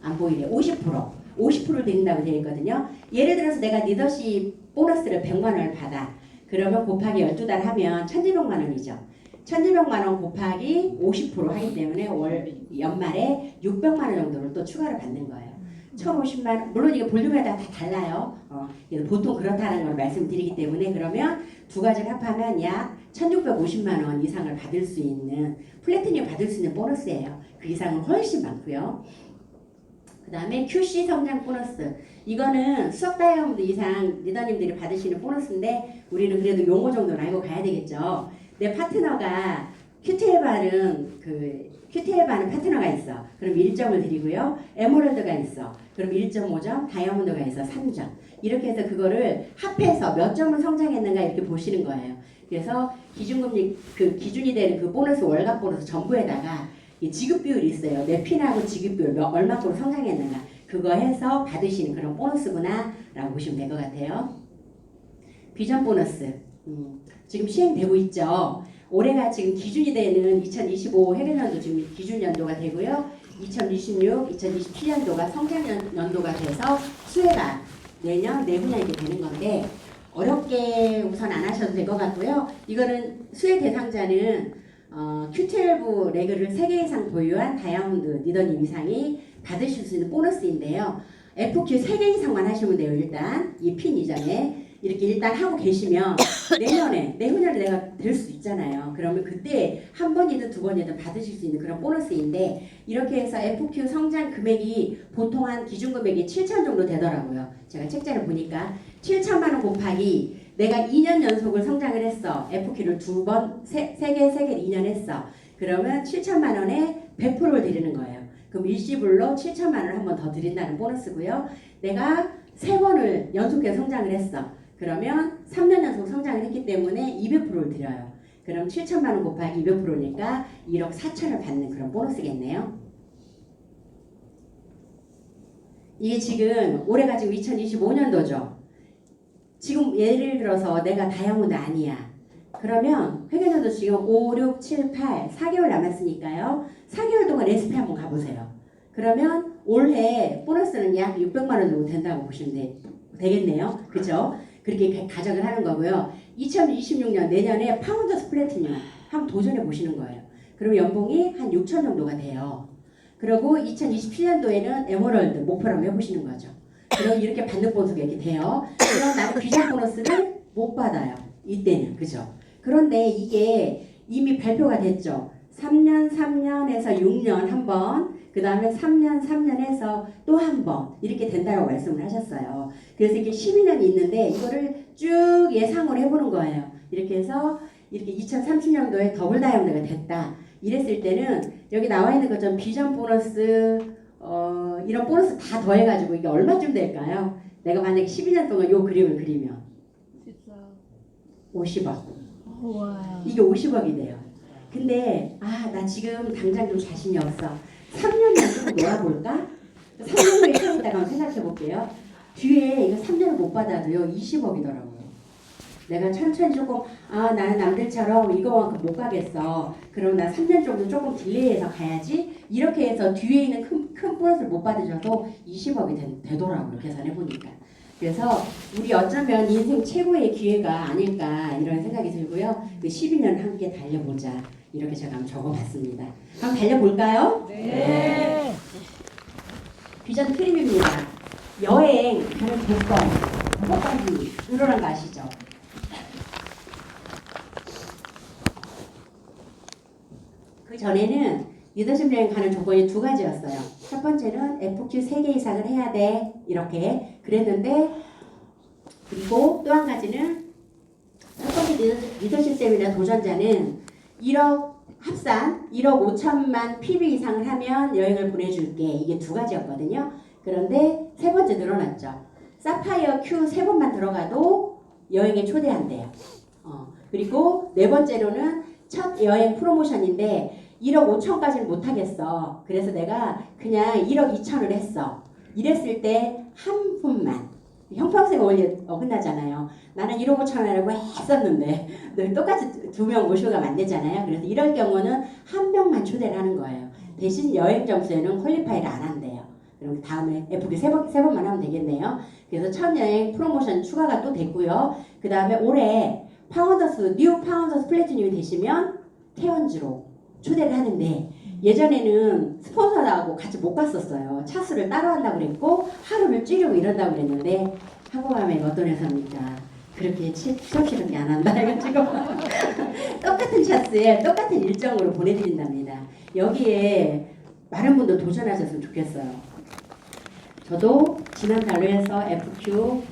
안 보이네. 50% 드린다고 되어 있거든요. 예를 들어서 내가 리더십 보너스를 100만 원을 받아. 그러면 곱하기 12달 하면 1,200만 원이죠. 1,200만 원 곱하기 50% 하기 때문에 연말에 600만 원 정도를 또 추가로 받는 거예요. 1,050만 원, 물론 이게 볼륨에 따라 다 달라요. 보통 그렇다는 걸 말씀드리기 때문에 그러면 두 가지를 합하면 약 1,650만 원 이상을 받을 수 있는 플래티늄 받을 수 있는 보너스예요. 그 이상은 훨씬 많고요. 그 다음에 QC 성장 보너스. 이거는 수석 다이아몬드 이상 리더님들이 받으시는 보너스인데 우리는 그래도 용어 정도는 알고 가야 되겠죠. 내 파트너가 QTL바는 파트너가 있어. 그럼 1점을 드리고요. 에메랄드가 있어. 그럼 1.5점, 다이아몬드가 있어. 3점. 이렇게 해서 그거를 합해서 몇 점을 성장했는가 이렇게 보시는 거예요. 그래서 기준금리 그 기준이 되는 그 보너스 월간 보너스 전부에다가 이 지급 비율이 있어요. 내 핀하고 지급 비율 얼마큼 성장했는가 그거 해서 받으시는 그런 보너스구나 라고 보시면 될 것 같아요. 비전 보너스 지금 시행되고 있죠. 올해가 지금 기준이 되는 2025 해외년도 지금 기준 연도가 되고요. 2026, 2027년도가 성장 연도가 돼서 수혜가 내후년 이렇게 되는 건데 어렵게 우선 안 하셔도 될 것 같고요. 이거는 수혜 대상자는 Q12 레그를 3개 이상 보유한 다이아몬드 리더님 이상이 받으실 수 있는 보너스인데요. FQ 3개 이상만 하시면 돼요. 일단 이 핀 이전에 이렇게 일단 하고 계시면 내후년에 내가 될 수 있잖아요. 그러면 그때 한 번이든 두 번이든 받으실 수 있는 그런 보너스인데 이렇게 해서 FQ 성장 금액이 보통 한 기준 금액이 7천 정도 되더라고요. 제가 책자를 보니까 7천만 원 곱하기 내가 2년 연속을 성장을 했어. FQ를 두 번, 세 개 2년 했어. 그러면 7천만 원에 100%를 드리는 거예요. 그럼 일시불로 7천만 원을 한 번 더 드린다는 보너스고요. 내가 3번을 연속해서 성장을 했어. 그러면 3년 연속 성장을 했기 때문에 200%를 드려요. 그럼 7천만 원 곱하기 200%니까 1억 4천을 받는 그런 보너스겠네요. 이게 지금 올해가 지금 2025년도죠. 지금 예를 들어서 내가 다이아몬드 아니야. 그러면 회계연도 지금 5, 6, 7, 8, 4개월 남았으니까요. 4개월 동안 레시피 한번 가보세요. 그러면 올해 보너스는 약 600만 원 정도 된다고 보시면 되겠네요. 그죠? 그렇게 가정을 하는 거고요. 2026년 내년에 파운더스 플래티늄 한번 도전해 보시는 거예요. 그럼 연봉이 한 6천 정도가 돼요. 그리고 2027년도에는 에메랄드 목표로 한번 해보시는 거죠. 그럼 이렇게 받는 보너스가 이렇게 돼요. 그럼 나는 비전 보너스를 못 받아요. 이때는. 그죠? 그런데 이게 이미 발표가 됐죠. 3년, 3년에서 6년 한 번, 그 다음에 3년, 3년에서 또 한 번 이렇게 된다고 말씀을 하셨어요. 그래서 이게 12년이 있는데 이거를 쭉 예상을 해보는 거예요. 이렇게 해서 이렇게 2030년도에 더블 다이아몬드가 됐다. 이랬을 때는 여기 나와 있는 것처럼 비전 보너스 이런 보너스 다 더해가지고 이게 얼마쯤 될까요? 내가 만약에 12년 동안 이 그림을 그리면 50억. 와. 이게 50억이 돼요. 근데 나 지금 당장 좀 자신이 없어. 3년만 조금 놀아볼까? 3년 후에 좀 있다가 한번 생각해 볼게요. 뒤에 이거 3년을 못 받아도요 20억이더라고요. 내가 천천히 조금 나는 남들처럼 이거만큼 못 가겠어. 그럼 나 3년 정도 조금 딜레이해서 가야지. 이렇게 해서 뒤에 있는 큰 보너스를 못 받으셔도 20억이 되더라고요. 계산해 보니까. 그래서 우리 어쩌면 인생 최고의 기회가 아닐까 이런 생각이 들고요. 그 12년 함께 달려보자. 이렇게 제가 한번 적어봤습니다. 한번 달려볼까요? 네. 비전 트림입니다. 여행 가는 조건 늘어난 거 아시죠? 그 전에는 리더십 여행 가는 조건이 두 가지였어요. 첫 번째는 FQ 3개 이상을 해야 돼. 이렇게 그랬는데 그리고 또 한 가지는 첫 번째 리더십 세미나 도전자는 1억 합산 1억 5천만 PB 이상을 하면 여행을 보내줄게. 이게 두 가지였거든요. 그런데 세 번째 늘어났죠. 사파이어 Q 3번만 들어가도 여행에 초대한대요. 그리고 네 번째로는 첫 여행 프로모션인데 1억 5천까지는 못하겠어. 그래서 내가 그냥 1억 2천을 했어. 이랬을 때 한 분만 형평성 어긋나잖아요. 나는 1억 5천이라고 했었는데 늘 똑같이 2명 모시고 가면 안 되잖아요. 그래서 이럴 경우는 한 명만 초대를 하는 거예요. 대신 여행 점수에는 퀄리파이를 안 한대요. 그럼 다음에 FQ 3번만 하면 되겠네요. 그래서 첫 여행 프로모션 추가가 또 됐고요. 그 다음에 올해 뉴 파운더스 플래티늄이 되시면 태연주로 초대를 하는데 예전에는 스폰서하고 같이 못 갔었어요. 차수를 따로 한다고 그랬고 하루를 줄이고 이런다고 그랬는데 한국하면 어떤 회사입니까? 그렇게 시험시럽게 안 한다 해가지고 똑같은 차수에 똑같은 일정으로 보내드린답니다. 여기에 많은 분들 도전하셨으면 좋겠어요. 저도 지난달로 해서 FQ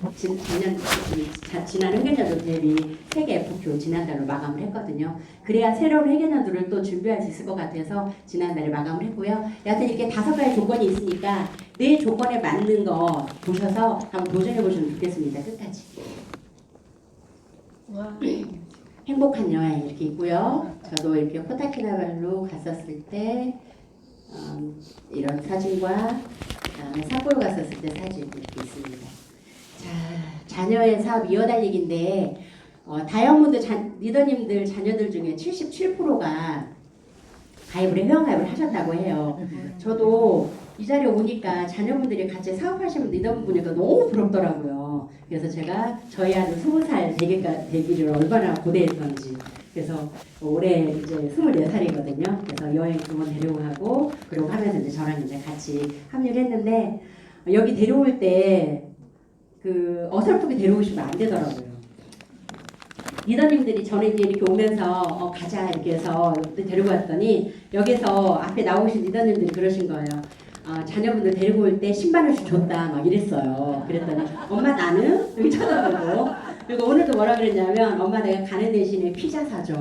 지난 회계연도 대비 3개 FQ 지난달로 마감을 했거든요. 그래야 새로운 회계연도를 또 준비할 수 있을 것 같아서 지난달에 마감을 했고요. 여하튼 이렇게 5가지 조건이 있으니까 내 조건에 맞는 거 보셔서 한번 도전해 보시면 좋겠습니다. 끝까지. 와. 행복한 여행 이렇게 있고요. 저도 이렇게 코타키나발루 갔었을 때 이런 사진과 그다음에 삿포로 갔었을 때 사진 이렇게 있습니다. 자, 자녀의 사업 이어달리기인데 다이아몬드 리더님들 자녀들 중에 77%가 회원가입을 하셨다고 해요. 저도 이 자리에 오니까 자녀분들이 같이 사업하시는 리더분 보니까 너무 부럽더라고요. 그래서 제가 저희 아들 20살 되기를 얼마나 고대했던지. 그래서 올해 이제 24살이거든요. 그래서 여행 2번 데려가고 그리고 하면서 이제 저랑 이제 같이 합류를 했는데 여기 데려올 때 그 어설프게 데려오시면 안 되더라고요. 리더님들이 전에 이제 이렇게 오면서 가자 이렇게 해서 데리고 왔더니 여기서 앞에 나오신 리더님들이 그러신 거예요. 자녀분들 데리고 올 때 10만 원씩 줬다 막 이랬어요. 그랬더니 엄마 나는? 여기 쳐다보고 그리고 오늘도 뭐라 그랬냐면 엄마 내가 가는 대신에 피자 사줘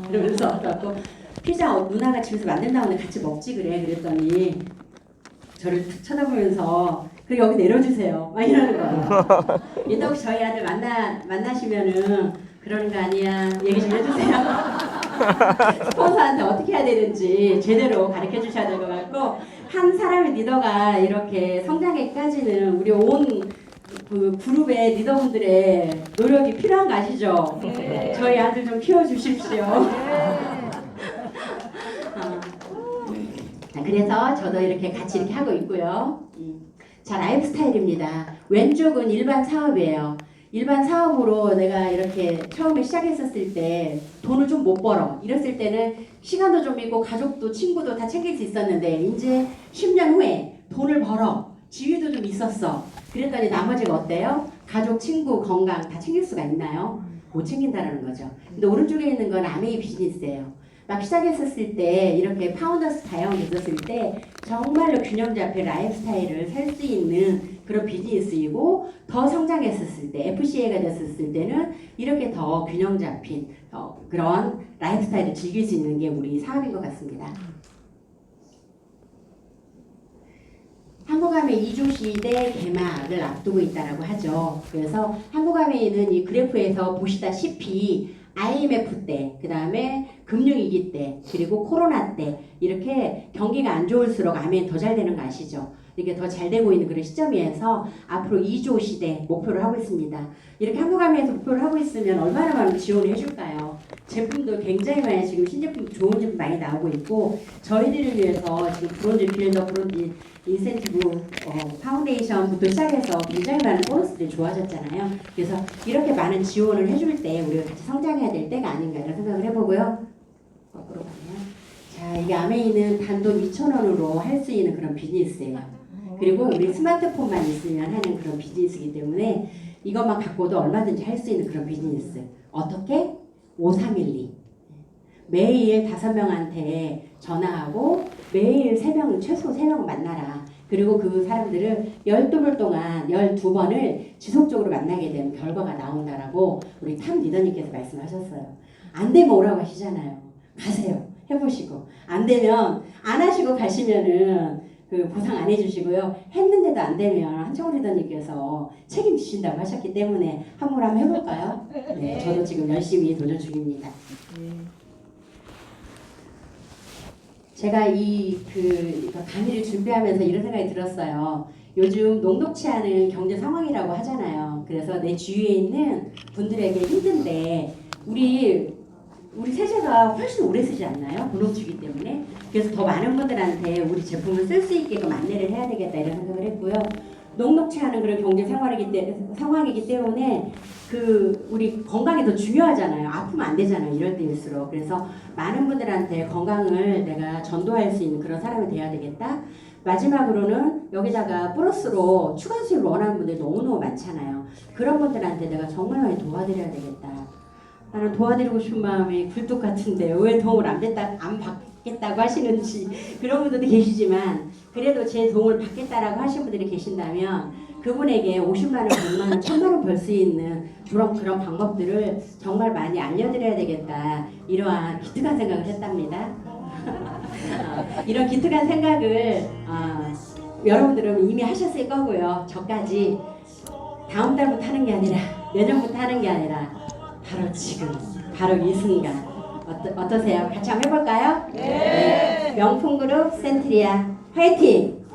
이러면서 갖고 피자 누나가 집에서 만든다고 하는데 같이 먹지 그래 그랬더니 저를 툭 쳐다보면서 그리고 여기 내려주세요 막 이러는 거예요. 이따 혹시 저희 아들 만나시면은 그러는 거 아니야 얘기 좀 해주세요. 스폰서한테 어떻게 해야 되는지 제대로 가르쳐 주셔야 될 것 같고 한 사람의 리더가 이렇게 성장하기까지는 우리 온 그 그룹의 리더분들의 노력이 필요한 거 아시죠? 네. 저희 아들 좀 키워주십시오. 그래서 저도 이렇게 같이 이렇게 하고 있고요. 자, 라이프 스타일입니다. 왼쪽은 일반 사업이에요. 일반 사업으로 내가 이렇게 처음에 시작했었을 때 돈을 좀 못 벌어. 이랬을 때는 시간도 좀 있고 가족도 친구도 다 챙길 수 있었는데 이제 10년 후에 돈을 벌어. 지위도 좀 있었어. 그랬더니 나머지가 어때요? 가족, 친구, 건강 다 챙길 수가 있나요? 못 챙긴다는 거죠. 근데 오른쪽에 있는 건 아메이 비즈니스예요. 막 시작했었을 때 이렇게 파운더스 다형이 있었을 때 정말로 균형 잡힌 라이프 스타일을 살 수 있는 그런 비즈니스이고 더 성장했었을 때 FCA가 됐었을 때는 이렇게 더 균형 잡힌 그런 라이프 스타일을 즐길 수 있는 게 우리 사업인 것 같습니다. 한국아메이 2조 시대 개막을 앞두고 있다라고 하죠. 그래서 한국아메이는 이 그래프에서 보시다시피 IMF 때, 그 다음에 금융위기 때, 그리고 코로나 때 이렇게 경기가 안 좋을수록 아메이는 더 잘 되는 거 아시죠? 이게 더 잘 되고 있는 그런 시점이어서 앞으로 2조 시대 목표를 하고 있습니다. 이렇게 한국아메이에서 목표를 하고 있으면 얼마나 많은 지원을 해줄까요? 제품도 굉장히 많이 지금 신제품 좋은 제품 많이 나오고 있고 저희들을 위해서 지금 브론즈 빌더 브론즈 인센티브 파운데이션부터 시작해서 굉장히 많은 보너스들이 좋아졌잖아요. 그래서 이렇게 많은 지원을 해줄 때 우리가 같이 성장해야 될 때가 아닌가 이런 생각을 해보고요. 거꾸로 가면 자, 이게 아메이는 단돈 2,000원으로 할 수 있는 그런 비즈니스예요. 그리고 우리 스마트폰만 있으면 하는 그런 비즈니스이기 때문에 이것만 갖고도 얼마든지 할 수 있는 그런 비즈니스. 어떻게? 5312. 매일 5명한테 전화하고 매일 3명, 최소 3명 만나라. 그리고 그 사람들을 12번 동안 12번을 지속적으로 만나게 되면 결과가 나온다라고 우리 탑 리더님께서 말씀하셨어요. 안 되면 오라고 하시잖아요. 가세요. 해보시고. 안 되면 안 하시고 가시면은 그 보상 안 해주시고요. 했는데도 안 되면 한청우 리더님께서 책임지신다고 하셨기 때문에 한번 해볼까요? 네, 저도 지금 열심히 도전 중입니다. 제가 그 강의를 준비하면서 이런 생각이 들었어요. 요즘 녹록치 않은 경제 상황이라고 하잖아요. 그래서 내 주위에 있는 분들에게 힘든데 우리 세제가 훨씬 오래 쓰지 않나요? 본업주기 때문에. 그래서 더 많은 분들한테 우리 제품을 쓸 수 있게끔 안내를 해야 되겠다 이런 생각을 했고요. 녹록치 않은 그런 경제 상황이기 때문에 우리 건강이 더 중요하잖아요. 아프면 안 되잖아요. 이럴 때일수록. 그래서 많은 분들한테 건강을 내가 전도할 수 있는 그런 사람이 돼야 되겠다. 마지막으로는 여기다가 플러스로 추가 수입을 원하는 분들이 너무너무 많잖아요. 그런 분들한테 내가 정말 많이 도와드려야 되겠다. 나는 도와드리고 싶은 마음이 굴뚝 같은데 왜 도움을 안 받겠다고 하시는지 그런 분들도 계시지만 그래도 제 도움을 받겠다라고 하시는 분들이 계신다면 그분에게 50만 원, 100만 원, 1000만 원 벌 수 있는 그런 방법들을 정말 많이 알려드려야 되겠다. 이러한 기특한 생각을 했답니다. 이런 기특한 생각을 여러분들은 이미 하셨을 거고요. 저까지 다음 달부터 하는 게 아니라 내년부터 하는 게 아니라 바로 지금, 바로 이 순간 어떠세요? 같이 한번 해볼까요? 네. 명품 그룹 센트리아 화이팅!